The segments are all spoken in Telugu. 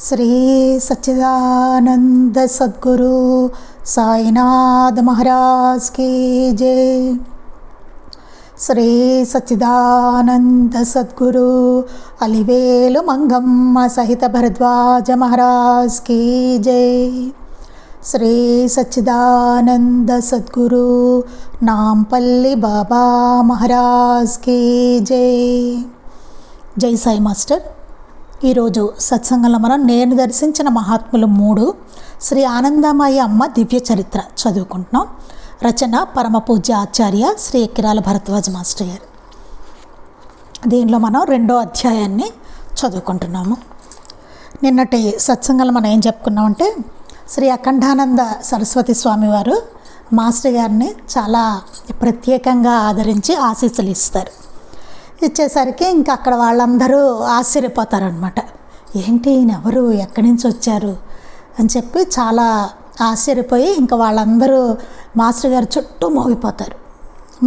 శ్రీ సచ్చిదానంద సద్గురు సాయినాథ్ మహారాజ్ కీ జై. శ్రీ సచ్చిదానంద సద్గురు అలివేలు మంగమ్మ సహిత భరద్వాజ మహారాజ్ కీ జై. శ్రీ సచ్చిదానంద సద్గురు నాంపల్లి బాబా మహారాజ్ కీ జై. జై సాయి మాస్టర్. ఈరోజు సత్సంగంలో మనం నేను దర్శించిన మహాత్ములు 3 శ్రీ ఆనందమయ్య అమ్మ దివ్య చరిత్ర చదువుకుంటున్నాం. రచన పరమ పూజ్య ఆచార్య శ్రీ ఎక్కిరాల భరద్వాజ మాస్టర్ గారు. దీనిలో మనం 2వ అధ్యాయాన్ని చదువుకుంటున్నాము. నిన్నటి సత్సంగంలో మనం ఏం చెప్పుకున్నామంటే శ్రీ అఖండానంద సరస్వతి స్వామి వారు మాస్టర్ గారిని చాలా ప్రత్యేకంగా ఆదరించి ఆశీస్సులు ఇస్తారు. ఇచ్చేసరికి ఇంకా అక్కడ వాళ్ళందరూ ఆశ్చర్యపోతారనమాట. ఏంటి ఈయనెవరు, ఎక్కడి నుంచి వచ్చారు అని చెప్పి చాలా ఆశ్చర్యపోయి ఇంకా వాళ్ళందరూ మాస్టర్ గారు చుట్టూ మోగిపోతారు.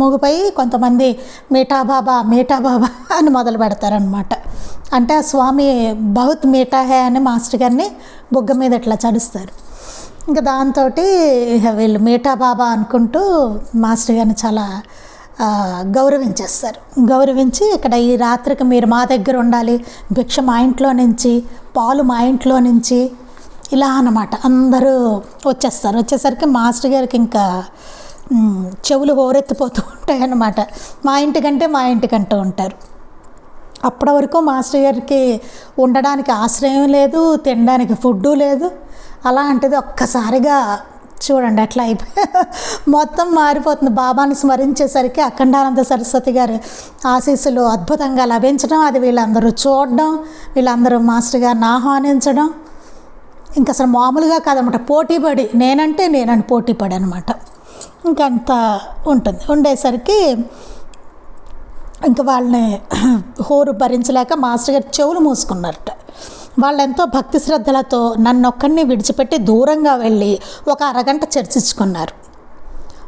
మోగిపోయి కొంతమంది మీఠా బాబా అని మొదలు పెడతారనమాట. అంటే ఆ స్వామి బహుత్ మీఠా హే అని మాస్టర్ గారిని బుగ్గ మీద ఇట్లా చడుస్తారు. ఇంకా దాంతో వీళ్ళు మీఠా బాబా అనుకుంటూ మాస్టర్ గారిని చాలా గౌరవించేస్తారు. గౌరవించి ఇక్కడ ఈ రాత్రికి మీరు మా దగ్గర ఉండాలి, భిక్ష మా ఇంట్లో నుంచి, పాలు మా ఇంట్లో నుంచి, ఇలా అన్నమాట. అందరూ వచ్చేస్తారు. వచ్చేసరికి మాస్టర్ గారికి ఇంకా చెవులు హోరెత్తిపోతూ ఉంటాయి అన్నమాట. మా ఇంటికంటూ ఉంటారు. అప్పటి వరకు మాస్టర్ గారికి ఉండడానికి ఆశ్రయం లేదు, తినడానికి ఫుడ్డు లేదు. అలాంటిది ఒక్కసారిగా చూడండి ఎట్లా అయిపోయి మొత్తం మారిపోతుంది. బాబాని స్మరించేసరికి అఖండానంద సరస్వతి గారు ఆశీస్సులు అద్భుతంగా లభించడం, అది వీళ్ళందరూ చూడడం, వీళ్ళందరూ మాస్టర్ గారిని ఆహ్వానించడం ఇంకా అసలు మామూలుగా కాదనమాట. పోటీపడి నేనంటే పోటీపడి అనమాట. ఇంకంత ఉంటుంది. ఉండేసరికి ఇంకా వాళ్ళని హోరు భరించలేక మాస్టర్ గారు చెవులు మూసుకున్నారట. వాళ్ళు ఎంతో భక్తి శ్రద్ధలతో నన్నొక్కడిని విడిచిపెట్టి దూరంగా వెళ్ళి ఒక అరగంట చర్చించుకున్నారు.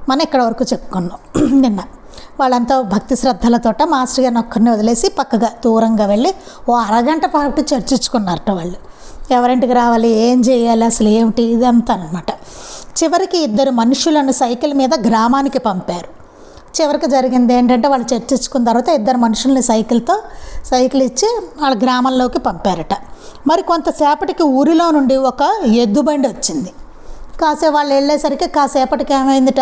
మనం ఇక్కడ వరకు చెప్పుకున్నాం నిన్న. వాళ్ళంతా భక్తి శ్రద్ధలతోట మాస్టర్ గారిని ఒక్కరిని వదిలేసి పక్కగా దూరంగా వెళ్ళి ఓ అరగంట పాటు చర్చించుకున్నారట. వాళ్ళు ఎవరింటికి రావాలి, ఏం చేయాలి, అసలు ఏమిటి, ఇదంతా అనమాట. చివరికి 2 మనుషులను సైకిల్ మీద గ్రామానికి పంపారు. చివరికి జరిగింది ఏంటంటే వాళ్ళు చర్చించుకున్న తర్వాత 2 మనుషుల్ని సైకిల్ ఇచ్చి వాళ్ళ గ్రామంలోకి పంపారట. మరి కొంతసేపటికి ఊరిలో నుండి ఒక ఎద్దుబండి వచ్చింది. వాళ్ళు వెళ్ళేసరికి కాసేపటికి ఏమైందిట,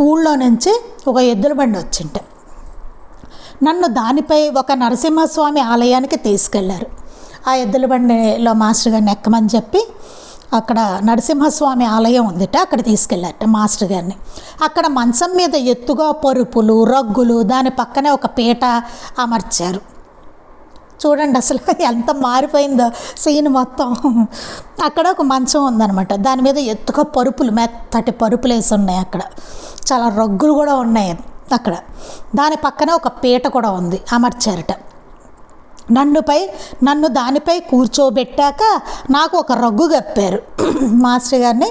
ఊళ్ళో నుంచి ఒక ఎద్దుల బండి వచ్చింట. నన్ను దానిపై ఒక నరసింహస్వామి ఆలయానికి తీసుకెళ్లారు. ఆ ఎద్దుల బండిలో మాస్టర్ గారిని ఎక్కమని చెప్పి అక్కడ నరసింహస్వామి ఆలయం ఉందిట, అక్కడ తీసుకెళ్ళారట మాస్టర్ గారిని. అక్కడ మంచం మీద ఎత్తుగా పరుపులు, రగ్గులు, దాని పక్కనే ఒక పీట అమర్చారు. చూడండి అసలు ఎంత మారిపోయిందో సీన్ మొత్తం. అక్కడ ఒక మంచం ఉందన్నమాట, దాని మీద ఎత్తుగా పరుపులు, మెత్తటి పరుపులు వేసి ఉన్నాయి. అక్కడ చాలా రగ్గులు కూడా ఉన్నాయి అక్కడ. దాని పక్కనే ఒక పీట కూడా ఉంది, అమర్చారట. నన్ను దానిపై కూర్చోబెట్టాక నాకు ఒక రగ్గు కప్పారు. మాస్టర్ గారిని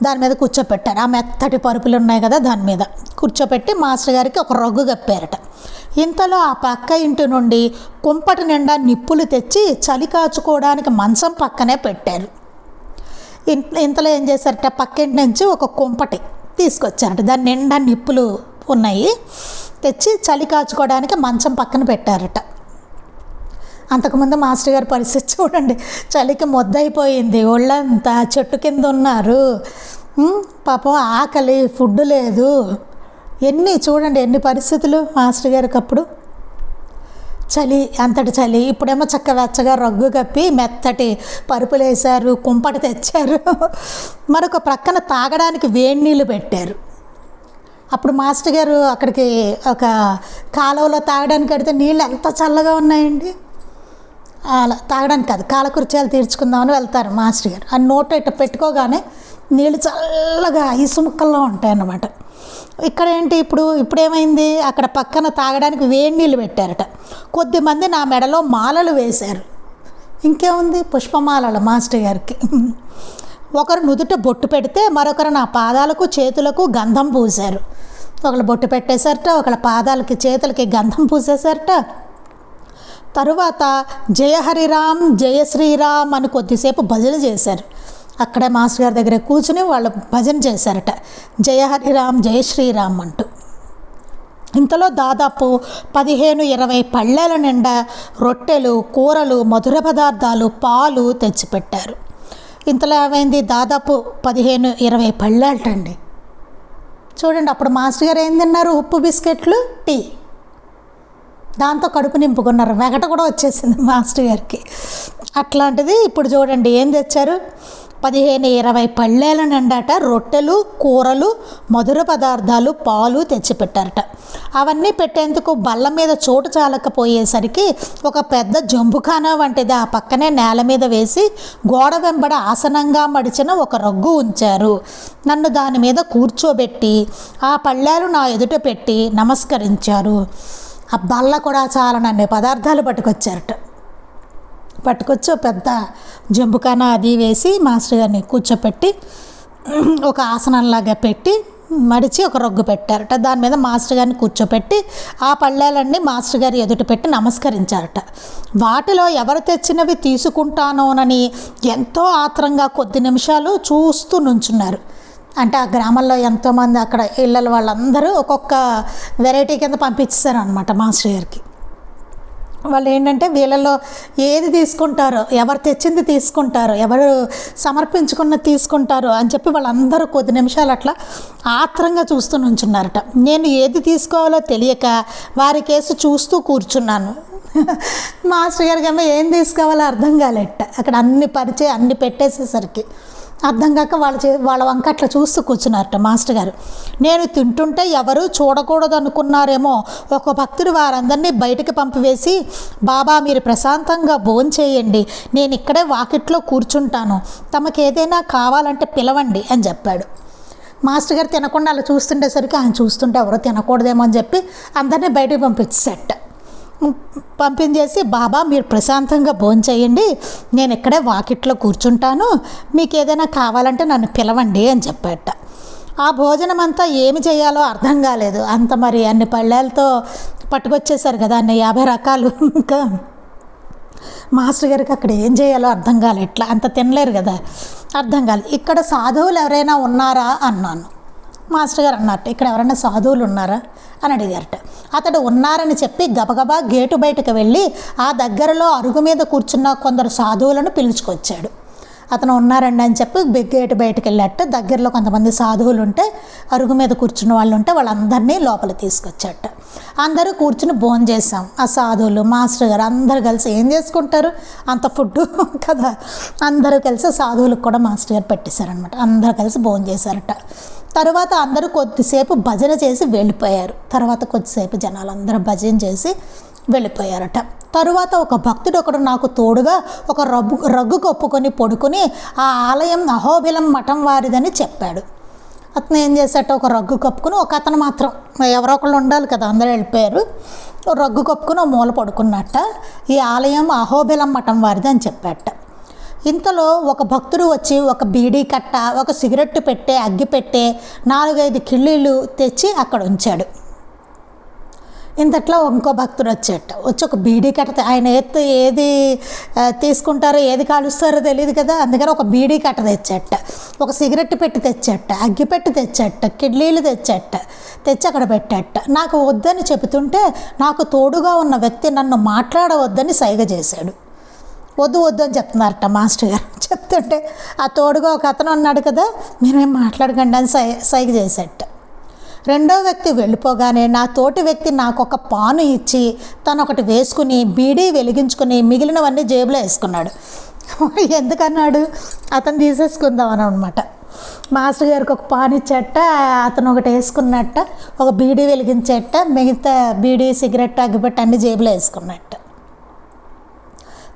దాని మీద కూర్చోపెట్టారు. ఆ మెత్తటి పరుపులు ఉన్నాయి కదా, దాని మీద కూర్చోపెట్టి మాస్టర్ గారికి ఒక రగ్గు కప్పారట. ఇంతలో ఆ పక్క ఇంటి నుండి కుంపటి నిండా నిప్పులు తెచ్చి చలి కాచుకోవడానికి మంచం పక్కనే పెట్టారు. ఇంతలో ఏం చేశారట, పక్కింటి నుంచి ఒక కుంపటి తీసుకొచ్చారట. దాని నిండా నిప్పులు ఉన్నాయి, తెచ్చి చలి కాచుకోవడానికి మంచం పక్కన పెట్టారట. అంతకుముందు మాస్టర్ గారి పరిస్థితి చూడండి, చలికి మొద్దయిపోయింది, ఒళ్ళంతా చెట్టు కింద ఉన్నారు. పాపం ఆకలి, ఫుడ్ లేదు. చూడండి ఎన్ని పరిస్థితులు మాస్టర్ గారికి అప్పుడు. చలి, అంతటి చలి. ఇప్పుడేమో చక్క వెచ్చగా రగ్గు కప్పి మెత్తటి పరుపులు వేశారు, కుంపటి తెచ్చారు. మరొక ప్రక్కన తాగడానికి వేడి నీళ్ళు పెట్టారు. అప్పుడు మాస్టర్ గారు అక్కడికి ఒక కాలువలో తాగడానికి కడితే నీళ్ళు ఎంత చల్లగా ఉన్నాయండి. అలా తాగడానికి కాదు, కాలకృత్యాలు తీర్చుకుందామని వెళ్తారు మాస్టర్ గారు. ఆ నోట ఇట్ట పెట్టుకోగానే నీళ్ళు చల్లగా ఐసు ముక్కల్లో ఉంటాయన్నమాట. ఇక్కడ ఏంటి, ఇప్పుడేమైంది, అక్కడ పక్కన తాగడానికి వేడి నీళ్ళు పెట్టారట. కొద్దిమంది నా మెడలో మాలలు వేశారు. ఇంకేముంది, పుష్పమాలలు మాస్టర్ గారికి. ఒకరు నుదుట బొట్టు పెడితే మరొకరు నా పాదాలకు చేతులకు గంధం పూశారు. ఒకళ్ళు బొట్టు పెట్టేశారట, ఒకళ్ళ పాదాలకి చేతులకి గంధం పూసేశారట. తరువాత జయ హరిరామ్ జయ శ్రీరామ్ అని కొద్దిసేపు భజన చేశారు. అక్కడే మాస్టర్ గారి దగ్గర కూర్చుని వాళ్ళు భజన చేశారట, జయ హరిరామ్ జయ శ్రీరామ్ అంటూ. ఇంతలో దాదాపు 15-20 పళ్ళెల నిండా రొట్టెలు, కూరలు, మధుర పదార్థాలు, పాలు తెచ్చిపెట్టారు. ఇంతలో ఏమైంది, దాదాపు 15-20 పళ్ళేటండి. చూడండి, అప్పుడు మాస్టర్ గారు ఏం తిన్నారు, ఉప్పు బిస్కెట్లు, టీ, దాంతో కడుపు నింపుకున్నారు. వెగట కూడా వచ్చేసింది మాస్టర్ గారికి. అట్లాంటిది ఇప్పుడు చూడండి ఏం తెచ్చారు, 15-20 పళ్ళేల నిండాట రొట్టెలు, కూరలు, మధుర పదార్థాలు, పాలు తెచ్చిపెట్టారట. అవన్నీ పెట్టేందుకు బల్ల మీద చోటు చాలకపోయేసరికి ఒక పెద్ద జంబుఖానా వంటిది ఆ పక్కనే నేల మీద వేసి గోడ వెంబడ ఆసనంగా మడిచిన ఒక రగ్గు ఉంచారు. నన్ను దాని మీద కూర్చోబెట్టి ఆ పళ్ళేలు నా ఎదుట పెట్టి నమస్కరించారు. ఆ బల్ల కూడా చాలనన్ని పదార్థాలు పట్టుకొచ్చి పెద్ద జంబుకాన అది వేసి మాస్టర్ గారిని కూర్చోపెట్టి ఒక ఆసనంలాగా పెట్టి మడిచి ఒక రొగ్గు పెట్టారట. దాని మీద మాస్టర్ గారిని కూర్చోపెట్టి ఆ పళ్ళేలన్నీ మాస్టర్ గారి ఎదుట పెట్టి నమస్కరించారట. వాటిలో ఎవరు తెచ్చినవి తీసుకుంటానోనని ఎంతో ఆత్రంగా కొద్ది నిమిషాలు చూస్తూ నుంచున్నారు. అంటే ఆ గ్రామంలో ఎంతోమంది అక్కడ ఇళ్ళ వాళ్ళందరూ ఒక్కొక్క వెరైటీ కింద పంపించారు అనమాట మాస్టర్ గారికి. వాళ్ళు ఏంటంటే వీళ్ళలో ఏది తీసుకుంటారో, ఎవరు తెచ్చింది తీసుకుంటారో, ఎవరు సమర్పించుకున్నది తీసుకుంటారో అని చెప్పి వాళ్ళందరూ కొద్ది నిమిషాలు అట్లా ఆత్రంగా చూస్తూ నుంచున్నారట. నేను ఏది తీసుకోవాలో తెలియక వారి కేసు చూస్తూ కూర్చున్నాను. మాస్టర్ గారికి ఏమో ఏం తీసుకోవాలో అర్థం కాలేట. అక్కడ అన్ని పెట్టేసేసరికి అర్థం కాక వాళ్ళ వంక అట్లా చూస్తూ కూర్చున్నారట మాస్టర్ గారు. నేను తింటుంటే ఎవరు చూడకూడదు అనుకున్నారేమో. ఒక భక్తుడు వారందరినీ బయటకు పంపివేసి, బాబా మీరు ప్రశాంతంగా భోంచేయండి, నేను ఇక్కడే వాకిట్లో కూర్చుంటాను, తమకు ఏదైనా కావాలంటే పిలవండి అని చెప్పాడు. మాస్టర్ గారు తినకుండా అలా చూస్తుండేసరికి ఆయన చూస్తుంటే ఎవరో తినకూడదేమో అని చెప్పి అందరినీ బయటకు పంపించేసి, బాబా మీరు ప్రశాంతంగా భోంచేయండి, నేను ఇక్కడే వాకిట్లో కూర్చుంటాను, మీకు ఏదైనా కావాలంటే నన్ను పిలవండి అని చెప్పాట. ఆ భోజనం అంతా ఏమి చేయాలో అర్థం కాలేదు. అంత మరి అన్ని పళ్ళేలతో పట్టుకొచ్చేసారు కదా, అన్ని 50 రకాలు. ఇంకా మాస్టర్ గారికి అక్కడ ఏం చేయాలో అర్థం కాలేదు. ఇట్లా అంత తినలేరు కదా, అర్థం కాలేదు. ఇక్కడ సాధువులు ఎవరైనా ఉన్నారా అన్నాను. మాస్టర్ గారు అన్నట్టు, ఇక్కడ ఎవరైనా సాధువులు ఉన్నారా అని అడిగారట. అతడు ఉన్నారని చెప్పి గబగబా గేటు బయటకు వెళ్ళి ఆ దగ్గరలో అరుగు మీద కూర్చున్న కొందరు సాధువులను పిలుచుకొచ్చాడు. అతను ఉన్నారండి అని చెప్పి గేటు బయటకు వెళ్ళాట. దగ్గరలో కొంతమంది సాధువులు ఉంటే, అరుగు మీద కూర్చున్న వాళ్ళు ఉంటే వాళ్ళందరినీ లోపల తీసుకొచ్చాట. అందరూ కూర్చుని భోజనం చేసాం. ఆ సాధువులు, మాస్టర్ గారు అందరూ కలిసి ఏం చేసుకుంటారు, అంత ఫుడ్ కదా, అందరూ కలిసి సాధువులకు కూడా మాస్టర్ గారు పెట్టేశారనమాట. అందరూ కలిసి భోజనం చేశారట. తర్వాత అందరూ కొద్దిసేపు భజన చేసి వెళ్ళిపోయారు. తర్వాత కొద్దిసేపు జనాలు అందరూ భజన చేసి వెళ్ళిపోయారట. తరువాత ఒక భక్తుడు ఒకడు నాకు తోడుగా ఒక రగ్గు కప్పుకొని పడుకుని ఆ ఆలయం అహోబిలం మఠం వారిదని చెప్పాడు. అతను ఏం చేశాట, ఒక రగ్గు కప్పుకుని, ఒక అతను మాత్రం ఎవరో ఒకళ్ళు ఉండాలి కదా, అందరూ వెళ్ళిపోయారు, రగ్గు కప్పుకుని ఒక మూల పడుకున్నట్ట. ఈ ఆలయం అహోబిలం మఠం వారిది అని చెప్పాట. ఇంతలో ఒక భక్తుడు వచ్చి ఒక బీడీ కట్ట, ఒక సిగరెట్టు పెట్టే, అగ్గి పెట్టే, 4-5 కిళ్ళీలు తెచ్చి అక్కడ ఉంచాడు. ఇంతట్లో ఇంకో భక్తుడు వచ్చి ఒక బీడీ కట్ట, ఆయన ఏది తీసుకుంటారో ఏది కాలుస్తారో తెలియదు కదా, అందుకని ఒక బీడీ కట్ట తెచ్చాట, ఒక సిగరెట్ పెట్టి తెచ్చాట, అగ్గి పెట్టి తెచ్చాట, కిడ్లీలు తెచ్చి అక్కడ పెట్టాట. నాకు వద్దని చెబుతుంటే నాకు తోడుగా ఉన్న వ్యక్తి నన్ను మాట్లాడవద్దని సైగ చేశాడు. వద్దు అని చెప్తున్నారట మాస్టర్ గారు. చెప్తుంటే ఆ తోడుగా ఒక అతను ఉన్నాడు కదా, మీరేం మాట్లాడకండి అని సైగ చేసేట. రెండో వ్యక్తి వెళ్ళిపోగానే నా తోటి వ్యక్తి నాకు ఒక పాను ఇచ్చి తను ఒకటి వేసుకుని బీడీ వెలిగించుకుని మిగిలినవన్నీ జేబులో వేసుకున్నాడు. ఎందుకన్నాడు, అతను తీసేసుకుందామని అనమాట. మాస్టర్ గారికి ఒక పాను ఇచ్చేట, అతను ఒకటి వేసుకున్నట్ట, ఒక బీడీ వెలిగించేట, మిగతా బీడీ, సిగరెట్, అగ్గిపెట్టి అన్ని జేబులో వేసుకున్నట్ట.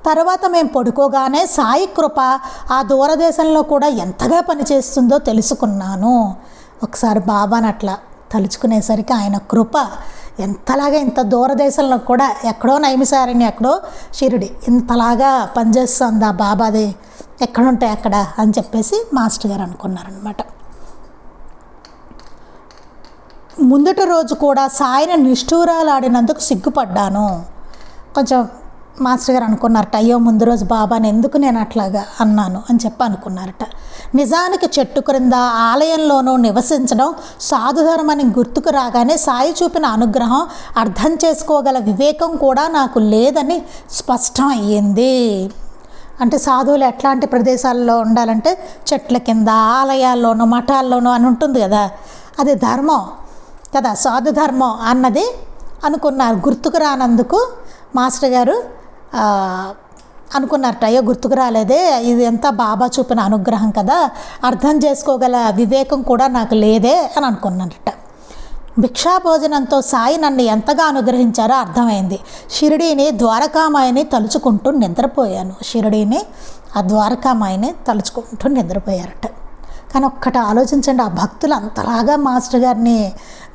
తర్వాత మేము పడుకోగానే సాయి కృప ఆ దూరదేశంలో కూడా ఎంతగా పనిచేస్తుందో తెలుసుకున్నాను. ఒకసారి బాబాని అట్లా తలుచుకునేసరికి ఆయన కృప ఎంతలాగా, ఇంత దూరదేశంలో కూడా, ఎక్కడో నైమిసారణ్యం, ఎక్కడో షిరిడి, ఇంతలాగా పనిచేస్తుంది ఆ బాబాది, ఎక్కడుంటే అక్కడ అని చెప్పేసి మాస్టర్ గారు అనుకున్నారనమాట. ముందటి రోజు కూడా సాయిని నిష్ఠూరాలాడినందుకు సిగ్గుపడ్డాను. కొంచెం మాస్టర్ గారు అనుకున్నారట, అయ్యో ముందు రోజు బాబాని ఎందుకు నేను అట్లాగా అన్నాను అని చెప్పి అనుకున్నారట. నిజానికి చెట్టు క్రింద ఆలయంలోనూ నివసించడం సాధుధర్మని గుర్తుకు రాగానే సాయి చూపిన అనుగ్రహం అర్థం చేసుకోగల వివేకం కూడా నాకు లేదని స్పష్టం అయ్యింది. అంటే సాధువులు ఎట్లాంటి ప్రదేశాల్లో ఉండాలంటే చెట్ల కింద, ఆలయాల్లోనూ, మఠాల్లోనూ అని ఉంటుంది కదా, అది ధర్మం కదా, సాధు ధర్మం అన్నది అనుకున్నారు. గుర్తుకు రానందుకు మాస్టర్ గారు అనుకున్నారట, అయ్యో గుర్తుకు రాలేదే, ఇది ఎంత బాబా చూపిన అనుగ్రహం కదా, అర్థం చేసుకోగల వివేకం కూడా నాకు లేదే అని అనుకున్నారట. భిక్షాభోజనంతో సాయి నన్ను ఎంతగా అనుగ్రహించారో అర్థమైంది. షిరిడీని, ద్వారకామాయిని తలుచుకుంటూ నిద్రపోయాను. షిరిడీని, ఆ ద్వారకామాయిని తలుచుకుంటూ నిద్రపోయారట. కానీ ఒక్కటి ఆలోచించండి, ఆ భక్తులు అంతలాగా మాస్టర్ గారిని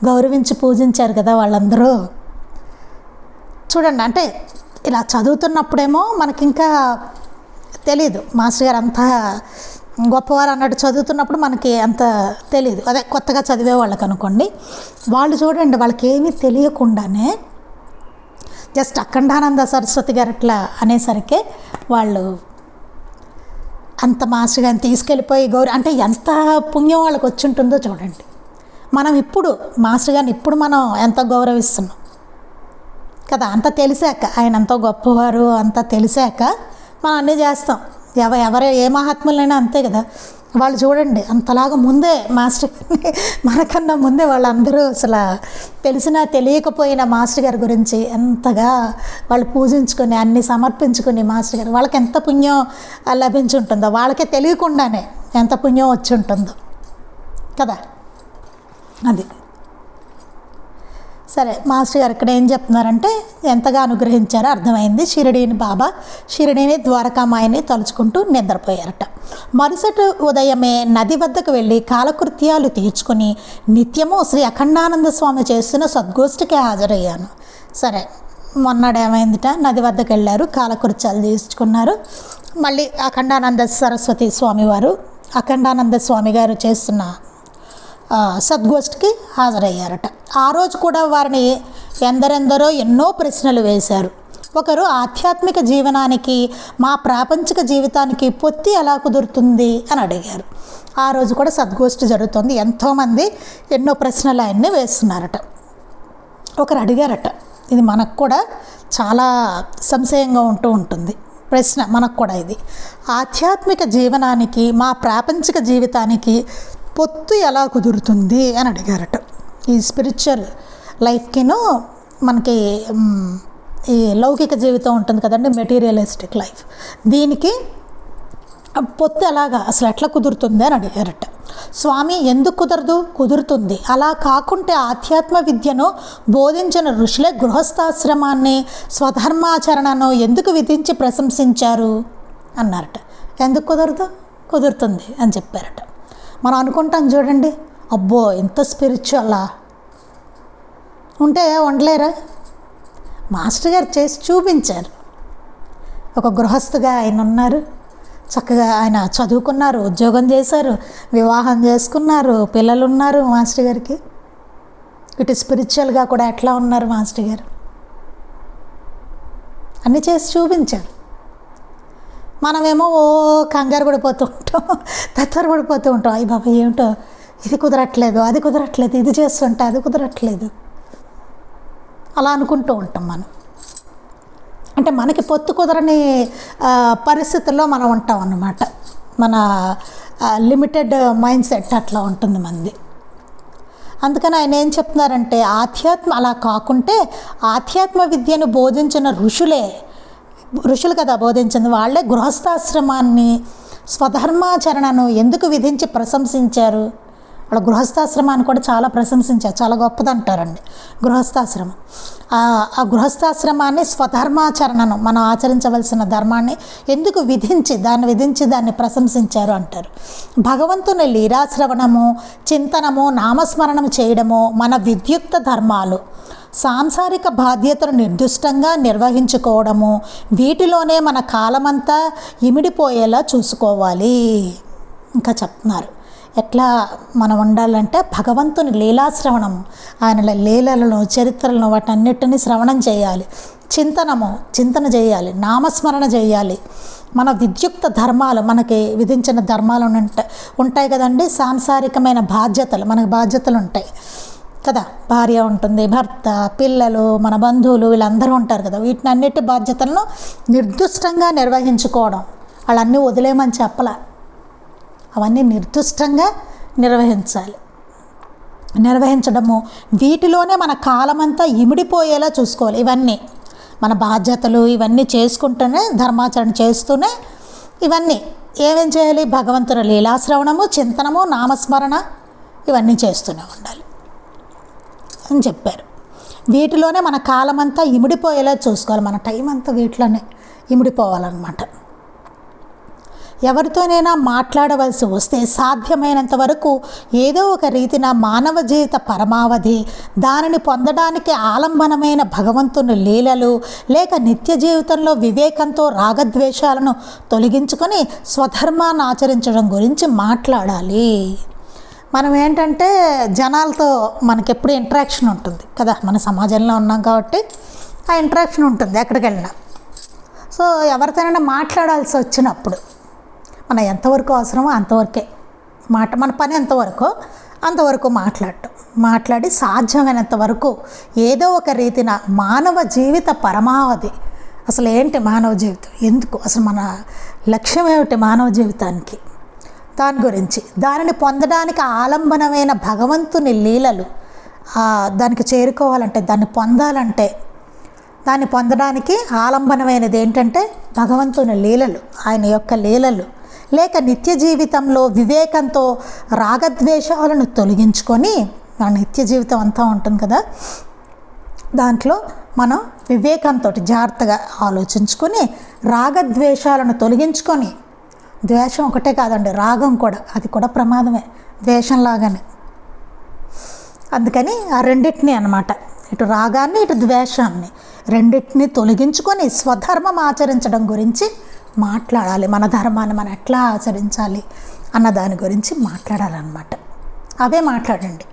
గౌరవించి పూజించారు కదా వాళ్ళందరూ. చూడండి, అంటే ఇలా చదువుతున్నప్పుడేమో మనకి ఇంకా తెలీదు మాస్టర్ గారు అంత గొప్పవారు అన్నట్టు, చదువుతున్నప్పుడు మనకి అంత తెలీదు. అదే కొత్తగా చదివే వాళ్ళకి అనుకోండి, వాళ్ళు చూడండి వాళ్ళకి ఏమీ తెలియకుండానే జస్ట్ అఖండానంద సరస్వతి గారు అట్లా అనేసరికి వాళ్ళు అంత మాస్టర్ గారిని తీసుకెళ్ళిపోయి అంటే ఎంత పుణ్యం వాళ్ళకి వచ్చి ఉంటుందో చూడండి. మనం ఇప్పుడు మాస్టర్ గారిని ఇప్పుడు మనం ఎంత గౌరవిస్తున్నాం కదా, అంత తెలిసాక, ఆయన ఎంతో గొప్పవారు అంత తెలిసాక మనం అన్నీ చేస్తాం. ఎవరు ఏ మహాత్ములైనా అంతే కదా. వాళ్ళు చూడండి అంతలాగా ముందే మాస్టర్ మనకన్నా ముందే వాళ్ళందరూ అసలు తెలిసినా తెలియకపోయిన మాస్టర్ గారి గురించి ఎంతగా వాళ్ళు పూజించుకొని అన్నీ సమర్పించుకుని మాస్టర్ గారు వాళ్ళకి ఎంత పుణ్యం లభించి ఉంటుందో, వాళ్ళకే తెలియకుండానే ఎంత పుణ్యం వచ్చి ఉంటుందో కదా. అది సరే, మాస్టర్ గారు ఇక్కడ ఏం చెప్తున్నారంటే ఎంతగా అనుగ్రహించారో అర్థమైంది. షిరిడీని ద్వారకామాయిని తలుచుకుంటూ నిద్రపోయారట. మరుసటి ఉదయమే నది వద్దకు వెళ్ళి కాలకృత్యాలు తీర్చుకొని నిత్యము శ్రీ అఖండానంద స్వామి చేస్తున్న సద్గోష్ఠికి హాజరయ్యాను. సరే, మొన్నడు ఏమైందిట, నది వద్దకు వెళ్ళారు, కాలకృత్యాలు తీర్చుకున్నారు. మళ్ళీ అఖండానంద సరస్వతి స్వామివారు, అఖండానంద స్వామి గారు చేస్తున్న సద్గోష్ఠికి హాజరయ్యారట. ఆ రోజు కూడా వారిని ఎందరెందరో ఎన్నో ప్రశ్నలు వేశారు. ఒకరు ఆధ్యాత్మిక జీవనానికి మా ప్రాపంచిక జీవితానికి పొత్తి ఎలా కుదురుతుంది అని అడిగారు. ఆ రోజు కూడా సద్గోష్ఠి జరుగుతుంది, ఎంతోమంది ఎన్నో ప్రశ్నలు ఆయన్ని వేస్తున్నారట. ఒకరు అడిగారట, ఇది మనకు కూడా చాలా సంశయంగా ఉంటుంది ప్రశ్న, మనకు కూడా ఇది, ఆధ్యాత్మిక జీవనానికి మా ప్రాపంచిక జీవితానికి పొత్తు ఎలా కుదురుతుంది అని అడిగారట. ఈ స్పిరిచువల్ లైఫ్కిను మనకి ఈ లౌకిక జీవితం ఉంటుంది కదండి, మెటీరియలిస్టిక్ లైఫ్, దీనికి పొత్తు ఎలాగా అసలు ఎట్లా కుదురుతుంది అని అడిగారట. స్వామి, ఎందుకు కుదరదు? కుదురుతుంది. అలా కాకుంటే ఆధ్యాత్మ విద్యను బోధించిన ఋషులే గృహస్థాశ్రమాన్ని, స్వధర్మాచరణను ఎందుకు విధించి ప్రశంసించారు అన్నారట. ఎందుకు కుదరదు? కుదురుతుంది అని చెప్పారట. మనం అనుకుంటాం చూడండి, అబ్బో ఎంత స్పిరిచువల్లా ఉంటే ఉండలేరా? మాస్టర్ గారు చేసి చూపించారు. ఒక గృహస్థుగా ఆయన ఉన్నారు, చక్కగా ఆయన చదువుకున్నారు, ఉద్యోగం చేశారు, వివాహం చేసుకున్నారు, పిల్లలు ఉన్నారు మాస్టర్ గారికి. ఇటు స్పిరిచువల్గా కూడా ఎట్లా ఉన్నారు మాస్టర్ గారు, అన్నీ చేసి చూపించారు. మనమేమో కంగారు పడిపోతూ ఉంటాం, తత్తరపడిపోతూ ఉంటాం, అయ్యి బాబా ఏమిటో ఇది కుదరట్లేదు, అది కుదరట్లేదు, ఇది చేస్తుంటే అది కుదరట్లేదు, అలా అనుకుంటూ ఉంటాం మనం. అంటే మనకి పొత్తు కుదరని పరిస్థితుల్లో మనం ఉంటాం అన్నమాట. మన లిమిటెడ్ మైండ్ సెట్ అట్లా ఉంటుంది మనది. అందుకని ఆయన ఏం చెప్తున్నారంటే, అలా కాకుంటే ఆధ్యాత్మ విద్యను బోధించిన ఋషులు కదా బోధించింది, వాళ్ళే గృహస్థాశ్రమాన్ని, స్వధర్మాచరణను ఎందుకు విధించి ప్రశంసించారు. వాళ్ళ గృహస్థాశ్రమాన్ని కూడా చాలా ప్రశంసించారు, చాలా గొప్పదంటారండి గృహస్థాశ్రమం. ఆ గృహస్థాశ్రమాన్ని, స్వధర్మాచరణను, మనం ఆచరించవలసిన ధర్మాన్ని ఎందుకు దాన్ని ప్రశంసించారు అంటారు. భగవంతుని లీలాశ్రవణము, చింతనము, నామస్మరణము చేయడము మన విద్యుక్త ధర్మాలు. సాంసారిక బాధ్యతను నిర్దిష్టంగా నిర్వహించుకోవడము, వీటిలోనే మన కాలమంతా ఇమిడిపోయేలా చూసుకోవాలి. ఇంకా చెప్తున్నారు ఎట్లా మనం ఉండాలంటే, భగవంతుని లీలాశ్రవణం, ఆయన లీలలను, చరిత్రలను, వాటన్నిటిని శ్రవణం చేయాలి. చింతన చేయాలి, నామస్మరణ చేయాలి. మన విద్యుక్త ధర్మాలు, మనకి విధించిన ధర్మాలు ఉంటాయి కదండి. సాంసారికమైన బాధ్యతలు, మనకు బాధ్యతలు ఉంటాయి కదా. భార్య ఉంటుంది, భర్త, పిల్లలు, మన బంధువులు, వీళ్ళందరూ ఉంటారు కదా. వీటిని అన్నిటి బాధ్యతలను నిర్దిష్టంగా నిర్వహించుకోవడం. వాళ్ళన్నీ వదిలేయమని చెప్పలా, అవన్నీ నిర్దిష్టంగా నిర్వహించడము. వీటిలోనే మన కాలమంతా ఇమిడిపోయేలా చూసుకోవాలి. ఇవన్నీ మన బాధ్యతలు, ఇవన్నీ చేసుకుంటూనే, ధర్మాచరణ చేస్తూనే ఇవన్నీ ఏమేం చేయాలి? భగవంతుని లీలాశ్రవణము, చింతనము, నామస్మరణ ఇవన్నీ చేస్తూనే ఉండాలి అని చెప్పారు. వీటిలోనే మన కాలమంతా ఇమిడిపోయేలా చూసుకోవాలి. మన టైం అంతా వీటిలోనే ఇమిడిపోవాలన్నమాట. ఎవరితోనైనా మాట్లాడవలసి వస్తే సాధ్యమైనంత వరకు ఏదో ఒక రీతిన మానవ జీవిత పరమావధి, దానిని పొందడానికి ఆలంబనమైన భగవంతుని లీలలు, లేక నిత్య జీవితంలో వివేకంతో రాగద్వేషాలను తొలగించుకొని స్వధర్మాన్ని ఆచరించడం గురించి మాట్లాడాలి. మనం ఏంటంటే జనాలతో మనకెప్పుడు ఇంటరాక్షన్ ఉంటుంది కదా. మన సమాజంలో ఉన్నాం కాబట్టి ఆ ఇంటరాక్షన్ ఉంటుంది ఎక్కడికి వెళ్ళినా. సో ఎవరితోనైనా మాట్లాడాల్సి వచ్చినప్పుడు మన ఎంతవరకు అవసరమో అంతవరకే మన పని ఎంతవరకో అంతవరకు మాట్లాడి సాధ్యమైనంత వరకు ఏదో ఒక రీతిన మానవ జీవిత పరమావధి, అసలు ఏంటి మానవ జీవితం, ఎందుకు అసలు మన లక్ష్యం ఏమిటి మానవ జీవితానికి, దాని గురించి, దానిని పొందడానికి ఆలంబనమైన భగవంతుని లీలలు, దానికి చేరుకోవాలంటే, దాన్ని పొందాలంటే, దాన్ని పొందడానికి ఆలంబనమైనది ఏంటంటే భగవంతుని లీలలు, ఆయన యొక్క లీలలు, లేక నిత్య జీవితంలో వివేకంతో రాగద్వేషాలను తొలగించుకొని, మన నిత్య జీవితం అంతా ఉంటుంది కదా, దాంట్లో మనం వివేకంతో జాగ్రత్తగా ఆలోచించుకొని రాగద్వేషాలను తొలగించుకొని, ద్వేషం ఒకటే కాదండి, రాగం కూడా, అది కూడా ప్రమాదమే ద్వేషంలాగానే. అందుకని ఆ రెండింటిని అన్నమాట, ఇటు రాగాన్ని ఇటు ద్వేషాన్ని రెండింటిని తొలగించుకొని స్వధర్మం ఆచరించడం గురించి మాట్లాడాలి. మన ధర్మాన్ని మనం ఎట్లా ఆచరించాలి అన్న దాని గురించి మాట్లాడాలన్నమాట. అవే మాట్లాడండి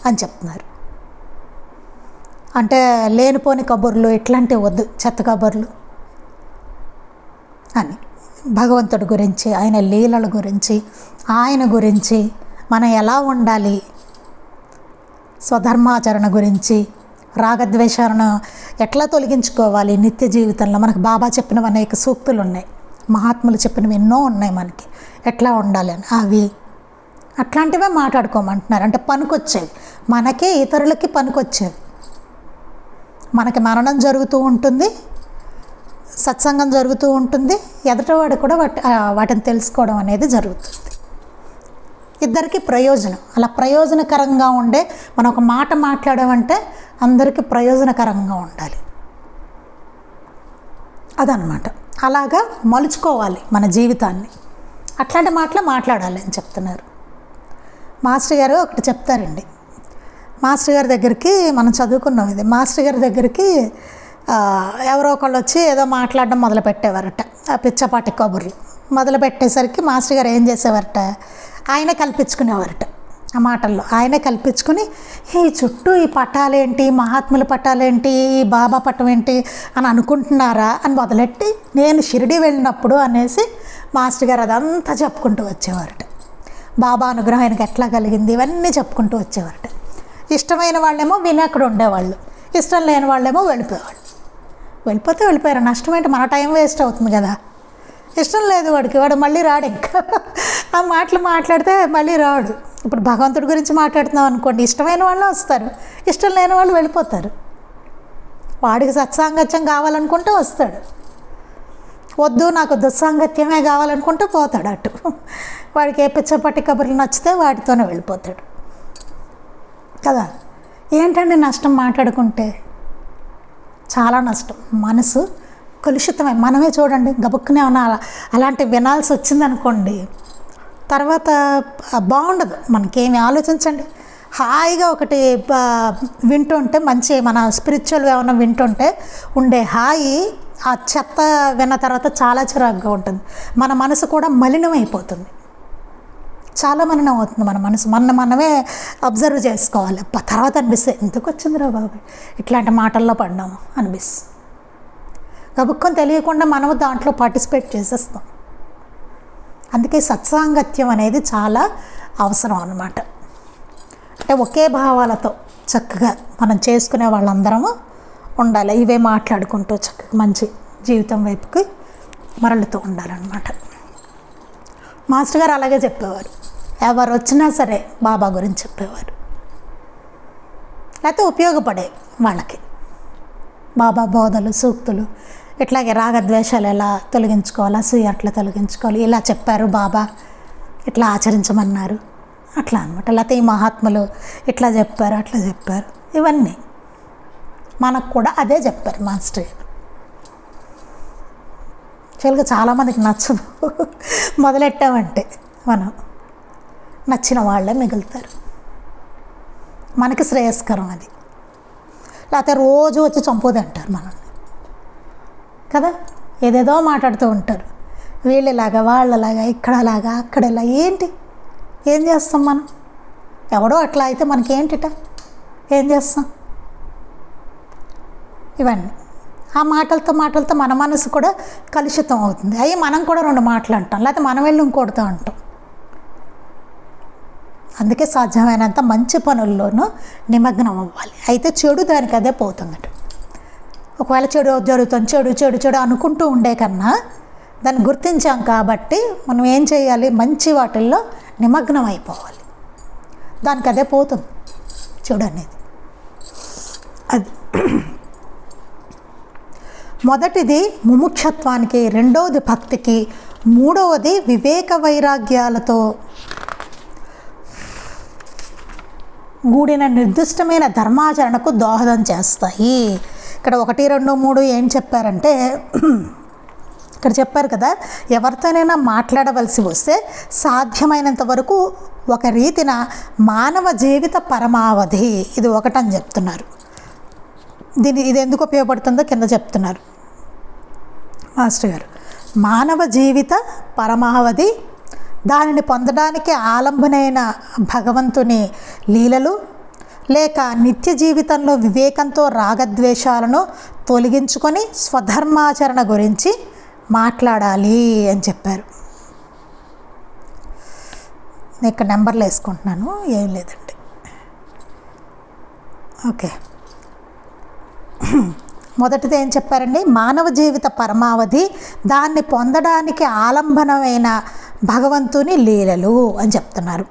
అని చెప్తున్నారు. అంటే లేనిపోని కబుర్లు ఇట్లాంటివి వద్దు, చెత్త కబుర్లు అని. భగవంతుడి గురించి, ఆయన లీలల గురించి, ఆయన గురించి, మనం ఎలా ఉండాలి, స్వధర్మాచరణ గురించి, రాగద్వేషాలను ఎట్లా తొలగించుకోవాలి నిత్య జీవితంలో. మనకు బాబా చెప్పినవి అనేక సూక్తులు ఉన్నాయి, మహాత్ములు చెప్పినవి ఎన్నో ఉన్నాయి మనకి, ఎట్లా ఉండాలి అని. అవి అట్లాంటివే మాట్లాడుకోమంటున్నారు. అంటే పనికొచ్చేవి, మనకే ఇతరులకి పనికొచ్చేవి. మనకి మరణం జరుగుతూ ఉంటుంది, సత్సంగం జరుగుతూ ఉంటుంది, ఎదుటివాడు కూడా వాటిని తెలుసుకోవడం అనేది జరుగుతుంది. ఇద్దరికి ప్రయోజనం, అలా ప్రయోజనకరంగా ఉండే మనం ఒక మాట మాట్లాడామంటే అందరికీ ప్రయోజనకరంగా ఉండాలి, అదనమాట. అలాగా మలుచుకోవాలి మన జీవితాన్ని, అట్లాంటి మాటలు మాట్లాడాలి అని చెప్తున్నారు. మాస్టర్ గారు ఒకటి చెప్తారండి. మాస్టర్ గారి దగ్గరికి మనం చదువుకున్నాం ఇది. మాస్టర్ గారి దగ్గరికి ఎవరో ఒకళ్ళు వచ్చి ఏదో మాట్లాడడం మొదలుపెట్టేవారట, ఆ పిచ్చపాటి కబుర్లు మొదలుపెట్టేసరికి మాస్టర్ గారు ఏం చేసేవారట, ఆయనే కల్పించుకునేవారట. ఆ మాటల్లో ఆయనే కల్పించుకుని, ఈ చుట్టూ ఈ పటాలేంటి, మహాత్ముల పటాలేంటి, ఈ బాబా పటం ఏంటి అని అనుకుంటున్నారా అని మొదలెట్టి, నేను షిరిడి వెళ్ళినప్పుడు అనేసి మాస్టర్ గారు అదంతా చెప్పుకుంటూ వచ్చేవారట. బాబా అనుగ్రహం ఆయనకి ఎట్లా కలిగింది ఇవన్నీ చెప్పుకుంటూ వచ్చేవారట. ఇష్టమైన వాళ్ళేమో విని అక్కడ ఉండేవాళ్ళు, ఇష్టం లేని వాళ్ళేమో వెళ్ళిపోయేవాళ్ళు. వెళ్ళిపోయారు, నష్టం ఏంటి, మన టైం వేస్ట్ అవుతుంది కదా. ఇష్టం లేదు వాడికి, వాడు మళ్ళీ రాడు, ఇంకా ఆ మాటలు మాట్లాడితే మళ్ళీ రాడు. ఇప్పుడు భగవంతుడి గురించి మాట్లాడుతున్నాం అనుకోండి, ఇష్టమైన వాళ్ళు వస్తారు, ఇష్టం లేని వాళ్ళు వెళ్ళిపోతారు. వాడికి సత్సాంగత్యం కావాలనుకుంటే వస్తాడు, వద్దు నాకు దుస్సాంగత్యమే కావాలనుకుంటే పోతాడు అటు. వాడికి ఏ పిచ్చపట్టి కబుర్లు నచ్చితే వాటితోనే వెళ్ళిపోతాడు కదా. ఏంటండి నష్టం మాట్లాడుకుంటే, చాలా నష్టం. మనసు కలుషితమై, మనమే చూడండి గబుక్కునే ఉన్న అలాంటి వినాల్సి వచ్చిందనుకోండి, తర్వాత బాగుండదు మనకేమి. ఆలోచించండి, హాయిగా ఒకటి వింటుంటే, మంచి మన స్పిరిచువల్ ఏమైనా వింటుంటే ఉండే హాయి, ఆ చెత్త విన్న తర్వాత చాలా చిరాకుగా ఉంటుంది. మన మనసు కూడా మలినమైపోతుంది, చాలా మలినం అవుతుంది మన మనసు. మనమే అబ్జర్వ్ చేసుకోవాలి. తర్వాత అనిపిస్తే ఎందుకు వచ్చిందిరా బాబు ఇట్లాంటి మాటల్లో పడ్డాము అనిపిస్తుంది. గబుక్కొని తెలియకుండా మనము దాంట్లో పార్టిసిపేట్ చేసేస్తాం. అందుకే సత్సాంగత్యం అనేది చాలా అవసరం అన్నమాట. అంటే ఒకే భావాలతో చక్కగా మనం చేసుకునే వాళ్ళందరము ఉండాలి. ఇవే మాట్లాడుకుంటూ చక్కగా మంచి జీవితం వైపుకి మరలుతూ ఉండాలన్నమాట. మాస్టర్ గారు అలాగే చెప్పేవారు. ఎవరు వచ్చినా సరే బాబా గురించి చెప్పేవారు, లేకపోతే ఉపయోగపడే వాళ్ళకి బాబా బోధలు, సూక్తులు, ఇట్లాగే రాగద్వేషాలు ఎలా తొలగించుకోవాలి, అసూయ ఎట్లా తొలగించుకోవాలి, ఇలా చెప్పారు బాబా, ఇట్లా ఆచరించమన్నారు, అట్లా అనమాట. లేకపోతే ఈ మహాత్ములు ఇట్లా చెప్పారు, అట్లా చెప్పారు, ఇవన్నీ మనకు కూడా అదే చెప్పారు మాస్టర్ గారు. యాక్చువల్గా చాలామందికి నచ్చదు. మొదలెట్టామంటే మనం నచ్చిన వాళ్ళే మిగులుతారు, మనకి శ్రేయస్కరం అది. లేకపోతే రోజు వచ్చి చంపుదంటారు మనల్ని కదా, ఏదేదో మాట్లాడుతూ ఉంటారు. వీళ్ళలాగా వాళ్ళలాగా ఇక్కడలాగా అక్కడలా. ఏంటి ఏం చేస్తాం మనం? ఎవడో అట్లా అయితే మనకేంటిట, ఏం చేస్తాం? ఇవన్నీ ఆ మాటలతో మన మనసు కూడా కలుషితం అవుతుంది. అయ్యి మనం కూడా 2 మాటలు అంటాం, లేకపోతే మనం వెళ్ళి ఇంకోటితో అంటాం. అందుకే సాధ్యమైనంత మంచి పనుల్లోనూ నిమగ్నం అవ్వాలి. అయితే చెడు దానికి అదే పోతుందట. ఒకవేళ చెడు జరుగుతుంది, చెడు అనుకుంటూ ఉండే కన్నా దాన్ని గుర్తించాం కాబట్టి మనం ఏం చేయాలి? మంచి వాటిల్లో నిమగ్నం అయిపోవాలి. దానికి అదే పోతుంది చెడు అనేది. అది మొదటిది ముముక్షత్వానికి, రెండవది భక్తికి, మూడవది వివేక వైరాగ్యాలతో కూడిన నిర్దిష్టమైన ధర్మాచరణకు దోహదం చేస్తాయి. ఇక్కడ 1, 2, 3 ఏం చెప్పారంటే, ఇక్కడ చెప్పారు కదా, ఎవరితోనైనా మాట్లాడవలసి వస్తే సాధ్యమైనంత వరకు ఒక రీతిన మానవ జీవిత పరమావధి, ఇది ఒకటని చెప్తున్నారు. ఇది ఎందుకు ఉపయోగపడుతుందో కింద చెప్తున్నారు మాస్టర్ గారు. మానవ జీవిత పరమావధి, దానిని పొందడానికి ఆలంబనైన భగవంతుని లీలలు, లేక నిత్య జీవితంలో వివేకంతో రాగద్వేషాలను తొలగించుకొని స్వధర్మాచరణ గురించి మాట్లాడాలి అని చెప్పారు. నేను ఇక్కడ నెంబర్లు వేసుకుంటున్నాను, ఏం లేదండి. ఓకే, మొదటిది ఏం చెప్పారండి? మానవ జీవిత పరమావధి, దాన్ని పొందడానికి ఆలంబనమైన భగవంతుని లీలలు అని చెప్తున్నారు.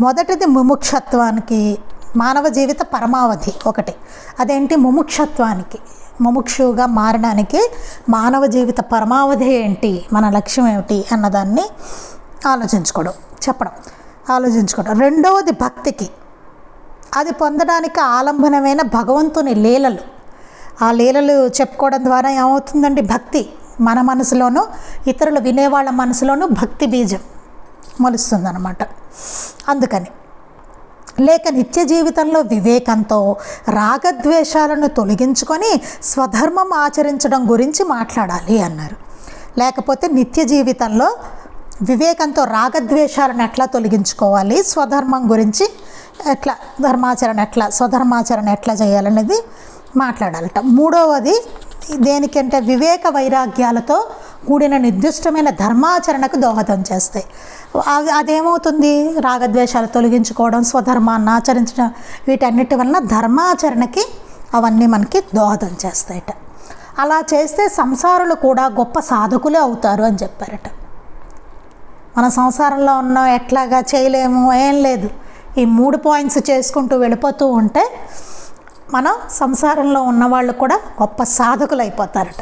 మొదటిది ముముక్షత్వానికి, మానవ జీవిత పరమావధి ఒకటి. అదేంటి? ముముక్షత్వానికి, ముముక్షుగా మారడానికి మానవ జీవిత పరమావధి ఏంటి, మన లక్ష్యం ఏమిటి అన్నదాన్ని ఆలోచించుకోవడం. రెండవది భక్తికి, అది పొందడానికి ఆలంబనమైన భగవంతుని లీలలు. ఆ లీలలు చెప్పుకోవడం ద్వారా ఏమవుతుందండి? భక్తి మన మనసులోనూ ఇతరులు వినేవాళ్ళ మనసులోనూ భక్తి బీజం మొలుస్తుందన్నమాట. అందుకని లేక నిత్య జీవితంలో వివేకంతో రాగద్వేషాలను తొలగించుకొని స్వధర్మం ఆచరించడం గురించి మాట్లాడాలి అన్నారు. లేకపోతే నిత్య జీవితంలో వివేకంతో రాగద్వేషాలను ఎట్లా తొలగించుకోవాలి, స్వధర్మం గురించి ఎట్లా స్వధర్మాచరణ ఎట్లా చేయాలనేది మాట్లాడాలట. మూడవది దేనికంటే వివేక వైరాగ్యాలతో కూడిన నిర్దిష్టమైన ధర్మాచరణకు దోహదం చేస్తాయి. అదేమవుతుంది? రాగద్వేషాలు తొలగించుకోవడం, స్వధర్మాన్ని ఆచరించడం, వీటన్నిటి వలన ధర్మాచరణకి అవన్నీ మనకి దోహదం చేస్తాయట. అలా చేస్తే సంసారులు కూడా గొప్ప సాధకులే అవుతారు అని చెప్పారట. మన సంసారంలో ఉన్నాం, ఎట్లాగా చేయలేము, ఏం లేదు, ఈ 3 పాయింట్స్ చేసుకుంటూ వెళ్ళిపోతూ ఉంటే మనం సంసారంలో ఉన్నవాళ్ళు కూడా గొప్ప సాధకులు అయిపోతారట.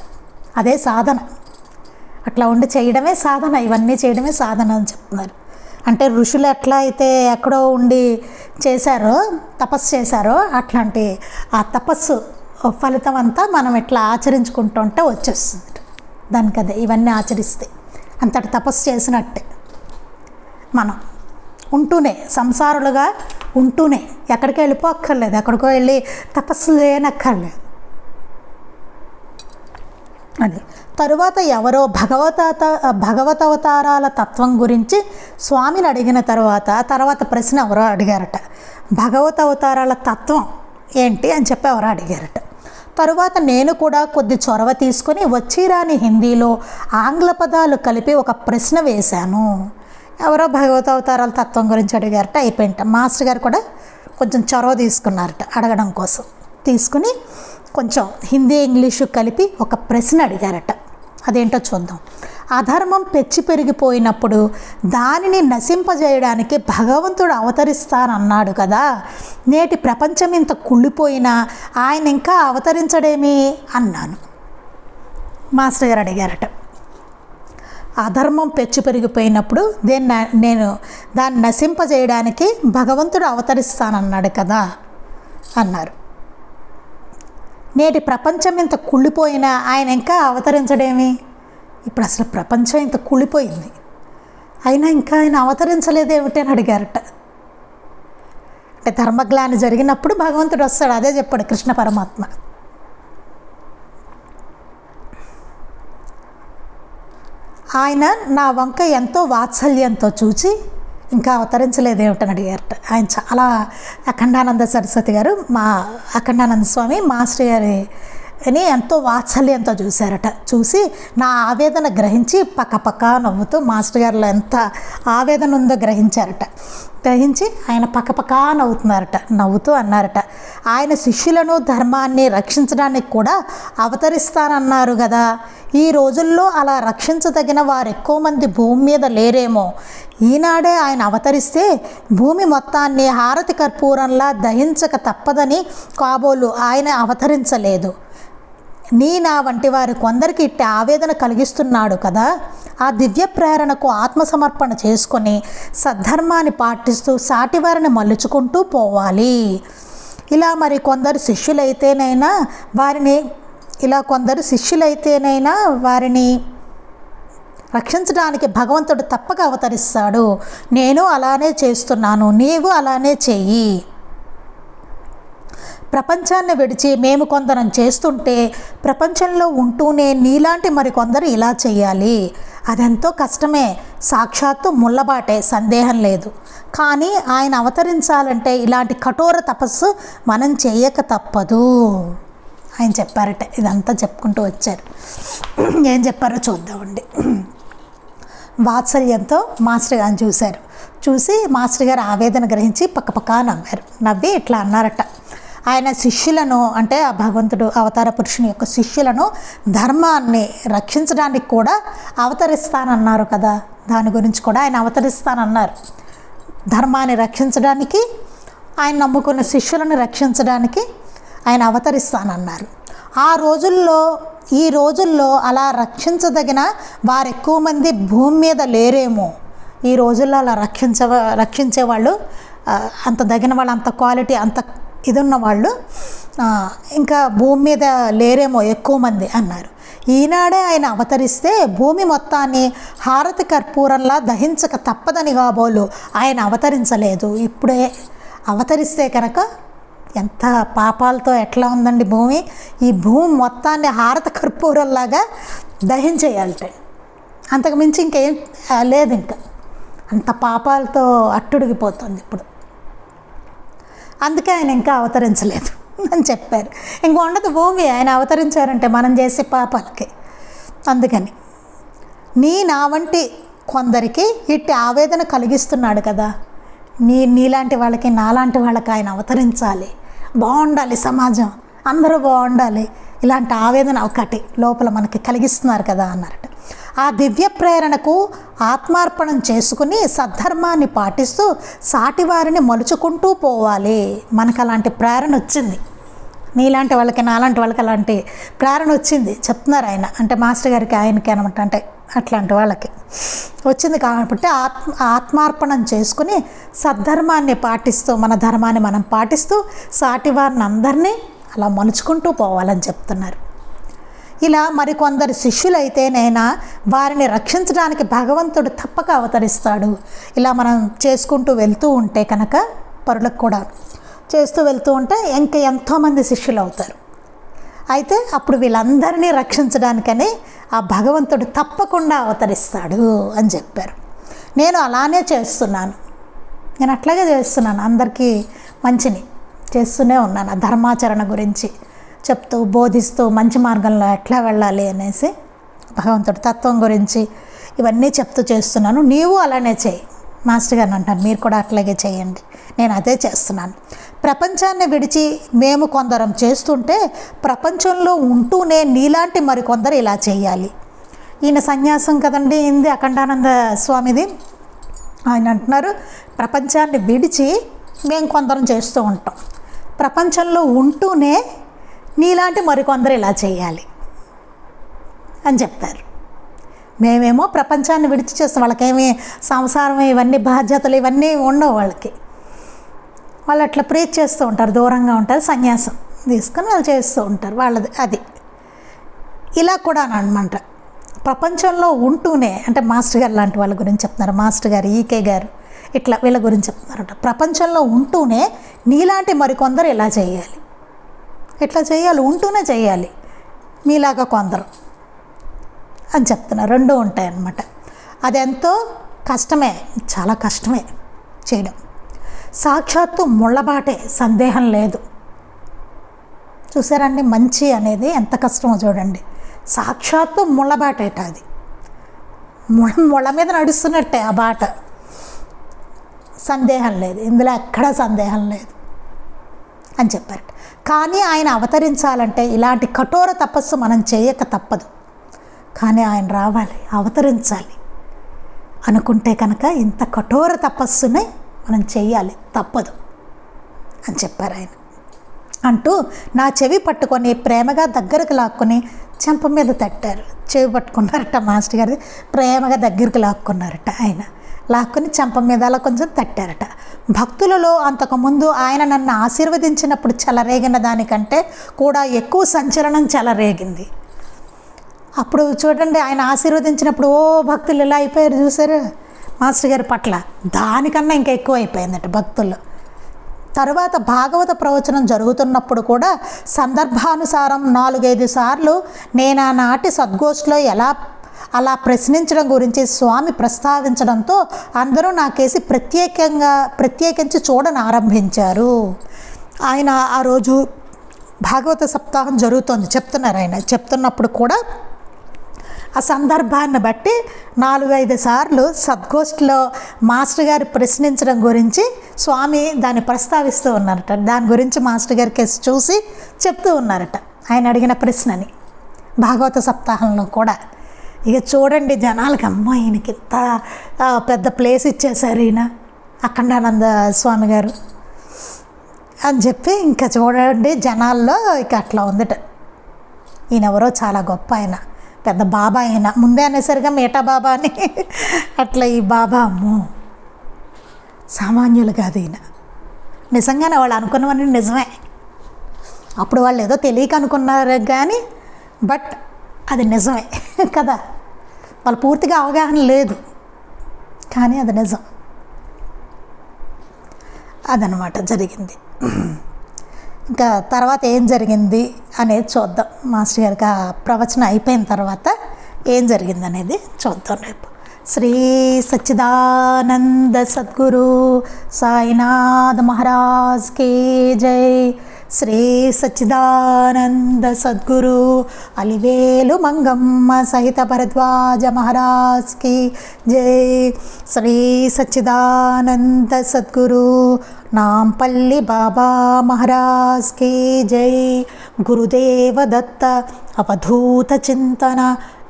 అదే సాధన. అట్లా ఉండి చేయడమే సాధన, ఇవన్నీ చేయడమే సాధన అని చెప్తున్నారు. అంటే ఋషులు ఎట్లా అయితే ఎక్కడో ఉండి చేశారో, తపస్సు చేశారో, అట్లాంటి ఆ తపస్సు ఫలితం అంతా మనం ఎట్లా ఆచరించుకుంటూ ఉంటే వచ్చేస్తుంది దానికి. అదే ఇవన్నీ ఆచరిస్తే అంతటి తపస్సు చేసినట్టే. మనం ఉంటూనే, సంసారులుగా ఉంటూనే, ఎక్కడికి వెళ్ళిపోక్కర్లేదు, ఎక్కడికో వెళ్ళి తపస్సు చేయనక్కర్లేదు. అది తరువాత ఎవరో భగవతవతారాల తత్వం గురించి స్వామిని అడిగిన తర్వాత ప్రశ్న ఎవరో అడిగారట. భగవతవతారాల తత్వం ఏంటి అని చెప్పి ఎవరో అడిగారట. తరువాత నేను కూడా కొద్ది చొరవ తీసుకొని వచ్చిరాని హిందీలో ఆంగ్ల పదాలు కలిపి ఒక ప్రశ్న వేశాను. ఎవరో భగవతావతారాల తత్వం గురించి అడిగారట. అయిపోయింట. మాస్టర్ గారు కూడా కొంచెం చొరవ తీసుకున్నారట అడగడం కోసం. తీసుకుని కొంచెం హిందీ ఇంగ్లీషు కలిపి ఒక ప్రశ్న అడిగారట. అదేంటో చూద్దాం. అధర్మం పెచ్చి పెరిగిపోయినప్పుడు దానిని నశింపజేయడానికి భగవంతుడు అవతరిస్తానన్నాడు కదా, నేటి ప్రపంచం ఇంత కుళ్ళిపోయినా ఆయన ఇంకా అవతరించడేమి అన్నాను. మాస్టర్ గారు అడిగారట, అధర్మం పెచ్చి పెరిగిపోయినప్పుడు నేను దాన్ని నశింపజేయడానికి భగవంతుడు అవతరిస్తానన్నాడు కదా అన్నారు. నేటి ప్రపంచం ఇంత కుళ్ళిపోయినా ఆయన ఇంకా అవతరించడేమి? ఇప్పుడు అసలు ప్రపంచం ఇంత కుళ్ళిపోయింది, అయినా ఇంకా ఆయన అవతరించలేదేమిటి అని అడిగారట. అంటే ధర్మగ్లాని జరిగినప్పుడు భగవంతుడు వస్తాడు, అదే చెప్పాడు కృష్ణ పరమాత్మ. ఆయన నా వంక ఎంతో వాత్సల్యంతో చూచి ఇంకా అవతరించలేదేమిటని అడిగారట. ఆయన చాలా అఖండానంద సరస్వతి గారు, మా అఖండానంద స్వామి మాస్టర్ గారి అని ఎంతో వాత్సల్యంతో చూశారట. చూసి నా ఆవేదన గ్రహించి పక్కపక్క నవ్వుతూ, మాస్టర్ గారిలో ఎంత ఆవేదన ఉందో గ్రహించారట. గ్రహించి ఆయన పక్కపక్క నవ్వుతున్నారట. నవ్వుతూ అన్నారట, ఆయన శిష్యులను ధర్మాన్ని రక్షించడానికి కూడా అవతరిస్తానన్నారు కదా, ఈ రోజుల్లో అలా రక్షించదగిన వారు ఎక్కువ మంది భూమి మీద లేరేమో. ఈనాడే ఆయన అవతరిస్తే భూమి మొత్తాన్ని హారతి కర్పూరంలా దహించక తప్పదని కాబోలు ఆయన అవతరించలేదు. నా వంటి వారి కొందరికి ఇట్టి ఆవేదన కలిగిస్తున్నాడు కదా, ఆ దివ్య ప్రేరణకు ఆత్మసమర్పణ చేసుకొని సద్ధర్మాన్ని పాటిస్తూ సాటివారిని మలుచుకుంటూ పోవాలి. ఇలా కొందరు శిష్యులైతేనైనా వారిని రక్షించడానికి భగవంతుడు తప్పక అవతరిస్తాడు. నేను అలానే చేస్తున్నాను, నీవు అలానే చెయ్యి. ప్రపంచాన్ని విడిచి మేము కొందరం చేస్తుంటే ప్రపంచంలో ఉంటూనే నీలాంటి మరికొందరు ఇలా చేయాలి. అదెంతో కష్టమే, సాక్షాత్తు ముళ్ళబాటే, సందేహం లేదు. కానీ ఆయన అవతరించాలంటే ఇలాంటి కఠోర తపస్సు మనం చేయక తప్పదు ఆయన చెప్పారట. ఇదంతా చెప్పుకుంటూ వచ్చారు. ఏం చెప్పారో చూద్దామండి. వాత్సల్యంతో మాస్టర్ గారిని చూశారు. చూసి మాస్టర్ గారు ఆవేదన గ్రహించి పక్కపక్క నవ్వారు. నవ్వి ఇట్లా అన్నారట, ఆయన శిష్యులను, అంటే ఆ భగవంతుడు అవతార పురుషుని యొక్క శిష్యులను ధర్మాన్ని రక్షించడానికి కూడా అవతరిస్తానన్నారు కదా, దాని గురించి కూడా ఆయన అవతరిస్తానన్నారు. ధర్మాన్ని రక్షించడానికి, ఆయన నమ్ముకున్న శిష్యులను రక్షించడానికి ఆయన అవతరిస్తానన్నారు. ఈ రోజుల్లో అలా రక్షించదగిన వారు ఎక్కువ మంది భూమి మీద లేరేమో. ఈ రోజుల్లో అలా రక్షించేవాళ్ళు, అంత తగిన వాళ్ళు, అంత క్వాలిటీ, అంత ఇది ఉన్నవాళ్ళు ఇంకా భూమి మీద లేరేమో ఎక్కువ మంది అన్నారు. ఈనాడే ఆయన అవతరిస్తే భూమి మొత్తాన్ని హారతి కర్పూరంలా దహించక తప్పదని కాబోలు ఆయన అవతరించలేదు. ఇప్పుడే అవతరిస్తే కనుక ఎంత పాపాలతో ఎట్లా ఉందండి భూమి. ఈ భూమి మొత్తాన్ని హారత కర్పూరంలాగా దహించేయాలంటే, అంతకు మించి ఇంకేం లేదు. ఇంకా అంత పాపాలతో అట్టుడిగిపోతుంది ఇప్పుడు. అందుకే ఆయన ఇంకా అవతరించలేదు అని చెప్పారు. ఇంక ఉండదు భూమి ఆయన అవతరించారంటే మనం చేసే పాపాలకి. అందుకని నా వంటి కొందరికి ఇట్టి ఆవేదన కలిగిస్తున్నాడు కదా, నీలాంటి వాళ్ళకి నాలాంటి వాళ్ళకి ఆయన అవతరించాలి, బాగుండాలి, సమాజం అందరూ బాగుండాలి, ఇలాంటి ఆవేదన ఒకటి లోపల మనకి కలిగిస్తున్నారు కదా అన్నారట. ఆ దివ్య ప్రేరణకు ఆత్మార్పణం చేసుకుని సద్ధర్మాన్ని పాటిస్తూ సాటివారిని మలుచుకుంటూ పోవాలి. మనకు అలాంటి ప్రేరణ వచ్చింది, నీలాంటి వాళ్ళకి నాలాంటి వాళ్ళకి అలాంటి ప్రేరణ వచ్చింది చెప్తున్నారు ఆయన. అంటే మాస్టర్ గారికి ఆయనకి అనమాట, అంటే అట్లాంటి వాళ్ళకి వచ్చింది కాబట్టి ఆత్మార్పణం చేసుకుని సద్ధర్మాన్ని పాటిస్తూ, మన ధర్మాన్ని మనం పాటిస్తూ సాటివారిని అందరినీ అలా మలుచుకుంటూ పోవాలని చెప్తున్నారు. ఇలా మరికొందరు శిష్యులైతేనైనా వారిని రక్షించడానికి భగవంతుడు తప్పక అవతరిస్తాడు. ఇలా మనం చేసుకుంటూ వెళ్తూ ఉంటే కనుక, పరులకు కూడా చేస్తూ వెళ్తూ ఉంటే ఇంకా ఎంతోమంది శిష్యులు అవుతారు. అయితే అప్పుడు వీళ్ళందరినీ రక్షించడానికని ఆ భగవంతుడు తప్పకుండా అవతరిస్తాడు అని చెప్పారు. నేను అలానే చేస్తున్నాను, నేను అట్లాగే చేస్తున్నాను, అందరికీ మంచిని చేస్తూనే ఉన్నాను. ఆ ధర్మాచరణ గురించి, చెప్తూ బోధిస్తూ మంచి మార్గంలో ఎట్లా వెళ్ళాలి అనేసి భగవంతుడి తత్వం గురించి ఇవన్నీ చెప్తూ చేస్తున్నాను. నీవు అలానే చేయి మాస్టర్ గారిని అంటాను, మీరు కూడా అట్లాగే చేయండి, నేను అదే చేస్తున్నాను. ప్రపంచాన్ని విడిచి మేము కొందరం చేస్తుంటే ప్రపంచంలో ఉంటూనే నీలాంటి మరికొందరు ఇలా చేయాలి. ఈయన సన్యాసం కదండి, ఇంది అఖండానంద స్వామిది. ఆయన అంటున్నారు, ప్రపంచాన్ని విడిచి మేము కొందరం చేస్తూ ఉంటాం, ప్రపంచంలో ఉంటూనే నీలాంటి మరికొందరు ఇలా చేయాలి అని చెప్తారు. మేమేమో ప్రపంచాన్ని విడిచి చేస్తాం, వాళ్ళకేమీ సంసారం ఇవన్నీ బాధ్యతలు ఇవన్నీ ఉండవు వాళ్ళకి. వాళ్ళు అట్లా ప్రీచ్ చేస్తూ ఉంటారు, దూరంగా ఉంటారు, సన్యాసం తీసుకొని వాళ్ళు చేస్తూ ఉంటారు వాళ్ళది అది. ఇలా కూడా అనమాట ప్రపంచంలో ఉంటూనే, అంటే మాస్టర్ గారు లాంటి వాళ్ళ గురించి చెప్తున్నారు, మాస్టర్ గారు, ఈకే గారు, ఇట్లా వీళ్ళ గురించి చెప్తున్నారట. ప్రపంచంలో ఉంటూనే నీలాంటి మరికొందరు ఇలా చేయాలి, ఇట్లా చేయాలి, ఉంటూనే చేయాలి మీలాగా కొందరు అని చెప్తున్నారు. రెండూ ఉంటాయన్నమాట. అది ఎంతో కష్టమే, చాలా కష్టమే చేయడం. సాక్షాత్తు ముళ్ళబాటే, సందేహం లేదు. చూసారండి, మంచి అనేది ఎంత కష్టమో చూడండి. సాక్షాత్తు ముళ్ళబాటేట, అది ముళ్ళ మీద నడుస్తున్నట్టే ఆ బాట, సందేహం లేదు, ఇందులో ఎక్కడా సందేహం లేదు అని చెప్పారట. కానీ ఆయన అవతరించాలంటే ఇలాంటి కఠోర తపస్సు మనం చేయక తప్పదు. కానీ ఆయన రావాలి, అవతరించాలి అనుకుంటే కనుక ఇంత కఠోర తపస్సుని మనం చేయాలి, తప్పదు అని చెప్పారు ఆయన. అంటూ నా చెవి పట్టుకొని ప్రేమగా దగ్గరకు లాక్కొని చెంప మీద తట్టారు. చెవి పట్టుకున్నారట మాస్టర్ గారిది, ప్రేమగా దగ్గరికి లాక్కున్నారట. ఆయన లాక్కుని చెంప మీద అలా కొంచెం తట్టారట. భక్తులలో అంతకుముందు ఆయన నన్ను ఆశీర్వదించినప్పుడు చెలరేగిన దానికంటే కూడా ఎక్కువ సంచలనం చెలరేగింది. అప్పుడు చూడండి, ఆయన ఆశీర్వదించినప్పుడు ఓ భక్తులు ఇలా అయిపోయారు చూసారు మాస్టర్ గారి పట్ల, దానికన్నా ఇంకా ఎక్కువ అయిపోయిందట భక్తులు. తరువాత భాగవత ప్రవచనం జరుగుతున్నప్పుడు కూడా సందర్భానుసారం 4-5 సార్లు నేను ఆనాటి సద్గోష్ఠిలో అలా ప్రశ్నించడం గురించి స్వామి ప్రస్తావించడంతో అందరూ నాకేసి ప్రత్యేకించి చూడని ఆరంభించారు. ఆయన ఆ రోజు భాగవత సప్తాహం జరుగుతోంది చెప్తున్నారు. ఆయన చెప్తున్నప్పుడు కూడా ఆ సందర్భాన్ని బట్టి 4-5 సార్లు సద్గోష్ఠిలో మాస్టర్ గారు ప్రశ్నించడం గురించి స్వామి దాన్ని ప్రస్తావిస్తూ ఉన్నారట. దాని గురించి మాస్టర్ గారి కేసు చూసి చెప్తూ ఉన్నారట ఆయన అడిగిన ప్రశ్నని భాగవత సప్తాహంలో కూడా. ఇక చూడండి జనాలకి, అమ్మ ఈయనకి ఇంత పెద్ద ప్లేస్ ఇచ్చేశారు ఈయన అఖండానంద స్వామి గారు అని చెప్పి ఇంకా చూడండి జనాల్లో ఇక అట్లా ఉందట. ఈయన ఎవరో చాలా గొప్ప, ఆయన పెద్ద బాబా, అయినా ముందే అనేసరిగా మేటా బాబా అని అట్లా ఈ బాబా అమ్మో సామాన్యులు కాదు ఈయన. నిజంగానే వాళ్ళు అనుకున్నవన్నీ నిజమే. అప్పుడు వాళ్ళు ఏదో తెలియక అనుకున్నారు కానీ బట్ అది నిజమే కదా, వాళ్ళు పూర్తిగా అవగాహన లేదు కానీ అది నిజం. అదనమాట జరిగింది. ఇంకా తర్వాత ఏం జరిగింది అనేది చూద్దాం. మాస్టర్ గారికి ఆ ప్రవచనం అయిపోయిన తర్వాత ఏం జరిగింది అనేది చూద్దాం రేపు. శ్రీ సచ్చిదానంద సద్గురు సాయినాథ్ మహారాజ్ కి జై. శ్రీ సచ్చిదానంద సద్గురు అలివేలు మంగమ్మ సహిత భరద్వాజ మహారాజ్ కి జై. శ్రీ సచ్చిదానంద సద్గురు నాంపల్లి బాబా మహారాజ్ కి జై. గురుదేవ దత్త అవధూత చింతన.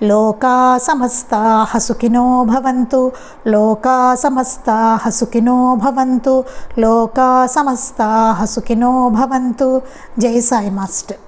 లోకా సమస్తాః సుఖినో భవంతు. లోకా సమస్తాః సుఖినో భవంతు. లోకా సమస్తాః సుఖినో భవంతు. జై సాయి మాస్టర్.